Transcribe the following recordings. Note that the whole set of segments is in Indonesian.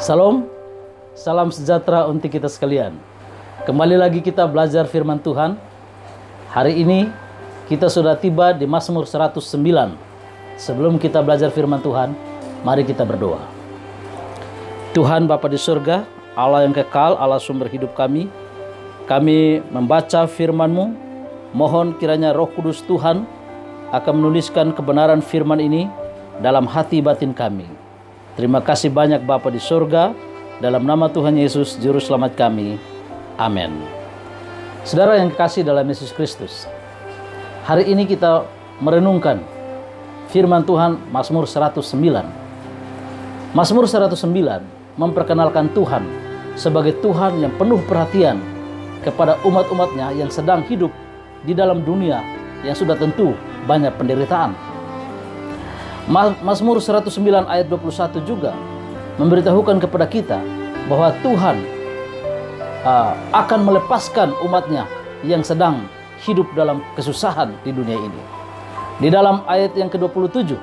Salam, salam sejahtera untuk kita sekalian. Kembali lagi kita belajar firman Tuhan. Hari ini kita sudah tiba di Mazmur 109. Sebelum kita belajar firman Tuhan, mari kita berdoa. Tuhan Bapa di surga, Allah yang kekal, Allah sumber hidup kami membaca firman-Mu. Mohon kiranya Roh Kudus Tuhan akan menuliskan kebenaran firman ini dalam hati batin kami. Terima kasih banyak Bapa di surga, dalam nama Tuhan Yesus Juru Selamat kami. Amin. Saudara yang kekasih dalam Yesus Kristus, hari ini kita merenungkan firman Tuhan Mazmur 109. Mazmur 109 memperkenalkan Tuhan sebagai Tuhan yang penuh perhatian kepada umat-umatnya yang sedang hidup di dalam dunia yang sudah tentu banyak penderitaan. Mazmur 109 ayat 21 juga memberitahukan kepada kita bahwa Tuhan akan melepaskan umatnya yang sedang hidup dalam kesusahan di dunia ini. Di dalam ayat yang ke-27,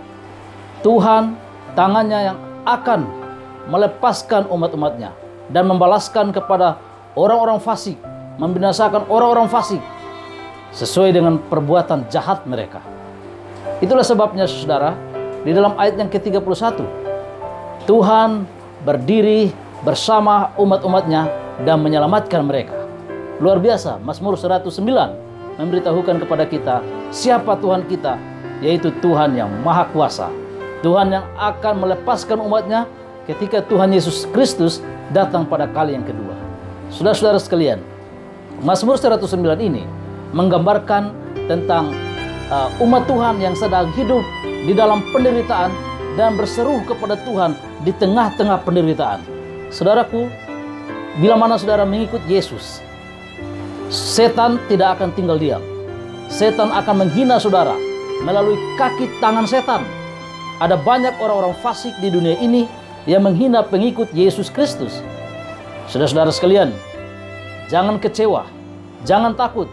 Tuhan tangannya yang akan melepaskan umat-umatnya dan membalaskan kepada orang-orang fasik, membinasakan orang-orang fasik sesuai dengan perbuatan jahat mereka. Itulah sebabnya saudara, di dalam ayat yang ke-31, Tuhan berdiri bersama umat-umatnya dan menyelamatkan mereka. Luar biasa, Mazmur 109 memberitahukan kepada kita siapa Tuhan kita, yaitu Tuhan yang Maha Kuasa. Tuhan yang akan melepaskan umatnya ketika Tuhan Yesus Kristus datang pada kali yang kedua. Saudara-saudara sekalian, Mazmur 109 ini menggambarkan tentang umat Tuhan yang sedang hidup di dalam penderitaan dan berseru kepada Tuhan di tengah-tengah penderitaan. Saudaraku, bila mana saudara mengikut Yesus, setan tidak akan tinggal diam. Setan akan menghina saudara melalui kaki tangan setan. Ada banyak orang-orang fasik di dunia ini yang menghina pengikut Yesus Kristus. Saudara-saudara sekalian, jangan kecewa, jangan takut.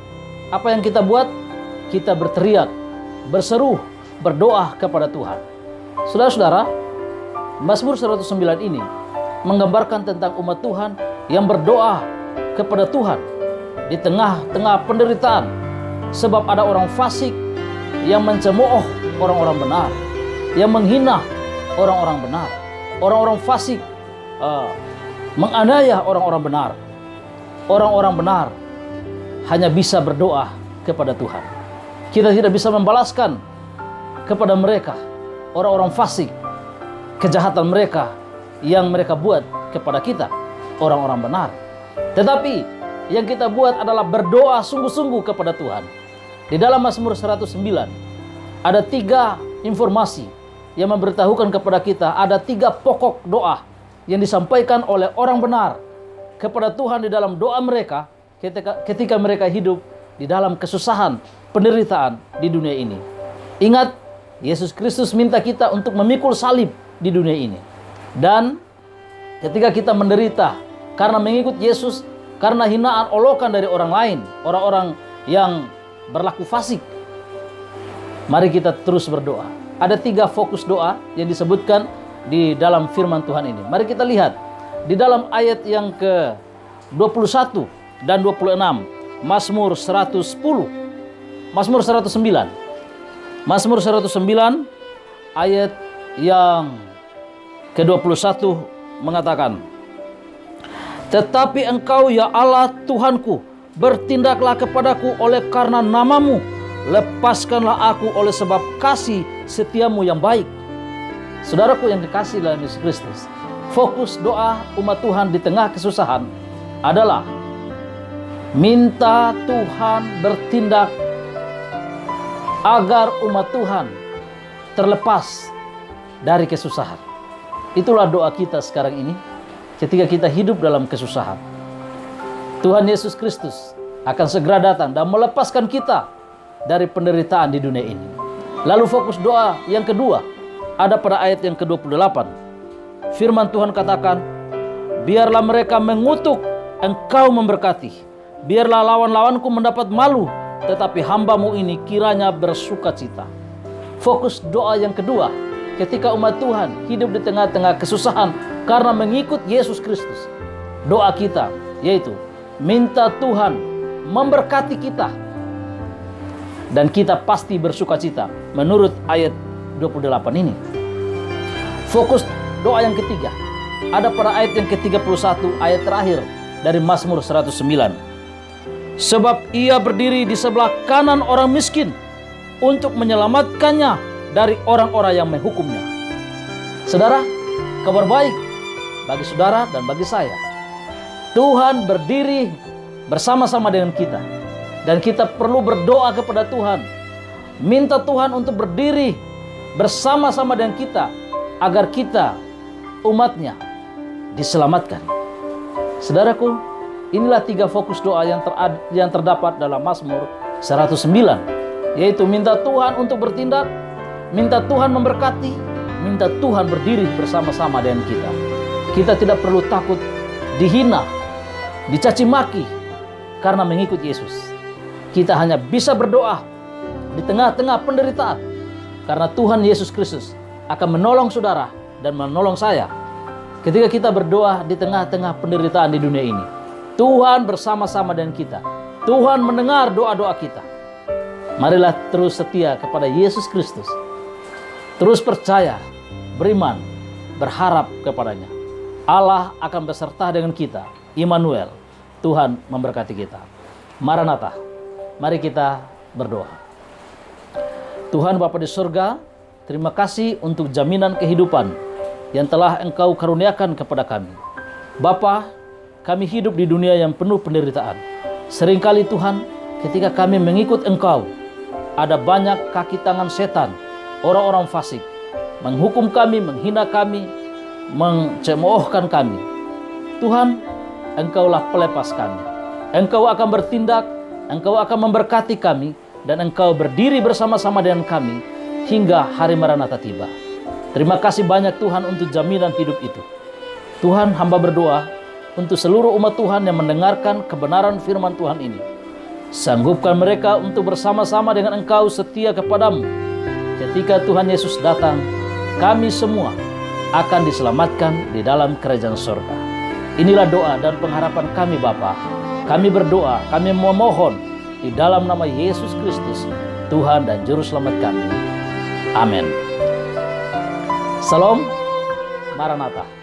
Apa yang kita buat? Kita berteriak, berseru, berdoa kepada Tuhan. Saudara-saudara, Mazmur 109 ini menggambarkan tentang umat Tuhan yang berdoa kepada Tuhan di tengah-tengah penderitaan. Sebab ada orang fasik yang mencemooh orang-orang benar, yang menghina orang-orang benar. Orang-orang fasik menganiaya orang-orang benar. Orang-orang benar hanya bisa berdoa kepada Tuhan. Kita tidak bisa membalaskan kepada mereka, orang-orang fasik, kejahatan mereka yang mereka buat kepada kita, orang-orang benar. Tetapi yang kita buat adalah berdoa sungguh-sungguh kepada Tuhan. Di dalam Mazmur 109 ada 3 informasi yang memberitahukan kepada kita, ada 3 pokok doa yang disampaikan oleh orang benar kepada Tuhan di dalam doa mereka ketika mereka hidup di dalam kesusahan, penderitaan di dunia ini. Ingat, Yesus Kristus minta kita untuk memikul salib di dunia ini. Dan ketika kita menderita karena mengikut Yesus, karena hinaan olokan dari orang lain, orang-orang yang berlaku fasik, mari kita terus berdoa. Ada 3 fokus doa yang disebutkan di dalam firman Tuhan ini. Mari kita lihat di dalam ayat yang ke-21 dan 26, Mazmur 110, Mazmur 109. Mazmur 109 ayat yang ke-21 mengatakan, "Tetapi Engkau ya Allah Tuhanku, bertindaklah kepadaku oleh karena nama-Mu, lepaskanlah aku oleh sebab kasih setiamu yang baik." Saudaraku yang dikasihi dalam Yesus Kristus, fokus doa umat Tuhan di tengah kesusahan adalah minta Tuhan bertindak agar umat Tuhan terlepas dari kesusahan. Itulah doa kita sekarang ini ketika kita hidup dalam kesusahan. Tuhan Yesus Kristus akan segera datang dan melepaskan kita dari penderitaan di dunia ini. Lalu fokus doa yang kedua ada pada ayat yang ke-28. Firman Tuhan katakan, "Biarlah mereka mengutuk, Engkau memberkati. Biarlah lawan-lawanku mendapat malu, tetapi hamba-Mu ini kiranya bersuka cita." Fokus doa yang kedua ketika umat Tuhan hidup di tengah-tengah kesusahan karena mengikut Yesus Kristus. Doa kita yaitu minta Tuhan memberkati kita, dan kita pasti bersukacita menurut ayat 28 ini. Fokus doa yang ketiga ada pada ayat yang ke-31, ayat terakhir dari Mazmur 109. Sebab ia berdiri di sebelah kanan orang miskin untuk menyelamatkannya dari orang-orang yang menghukumnya. Saudara, kabar baik bagi saudara dan bagi saya. Tuhan berdiri bersama-sama dengan kita. Dan kita perlu berdoa kepada Tuhan. Minta Tuhan untuk berdiri bersama-sama dengan kita, agar kita, umatnya, diselamatkan. Saudaraku, inilah 3 fokus doa yang terdapat dalam Mazmur 109, yaitu minta Tuhan untuk bertindak, minta Tuhan memberkati, minta Tuhan berdiri bersama-sama dengan kita. Kita tidak perlu takut dihina, dicaci maki karena mengikut Yesus. Kita hanya bisa berdoa di tengah-tengah penderitaan, karena Tuhan Yesus Kristus akan menolong saudara dan menolong saya. Ketika kita berdoa di tengah-tengah penderitaan di dunia ini, Tuhan bersama-sama dengan kita. Tuhan mendengar doa-doa kita. Marilah terus setia kepada Yesus Kristus. Terus percaya, beriman, berharap kepadanya. Allah akan beserta dengan kita. Immanuel, Tuhan memberkati kita. Maranatha, mari kita berdoa. Tuhan Bapa di surga, terima kasih untuk jaminan kehidupan yang telah Engkau karuniakan kepada kami. Bapa, kami hidup di dunia yang penuh penderitaan. Seringkali Tuhan, ketika kami mengikut Engkau, ada banyak kaki tangan setan, orang-orang fasik, menghukum kami, menghina kami, mencemoohkan kami. Tuhan, Engkaulah pelepas kami. Engkau akan bertindak, Engkau akan memberkati kami, dan Engkau berdiri bersama-sama dengan kami hingga hari Maranatha tiba. Terima kasih banyak Tuhan untuk jaminan hidup itu. Tuhan, hamba berdoa untuk seluruh umat Tuhan yang mendengarkan kebenaran firman Tuhan ini. Sanggupkan mereka untuk bersama-sama dengan Engkau setia kepadamu. Ketika Tuhan Yesus datang, kami semua akan diselamatkan di dalam kerajaan surga. Inilah doa dan pengharapan kami Bapa. Kami berdoa, kami memohon di dalam nama Yesus Kristus, Tuhan dan Juru Selamat kami. Amin. Salam Maranatha.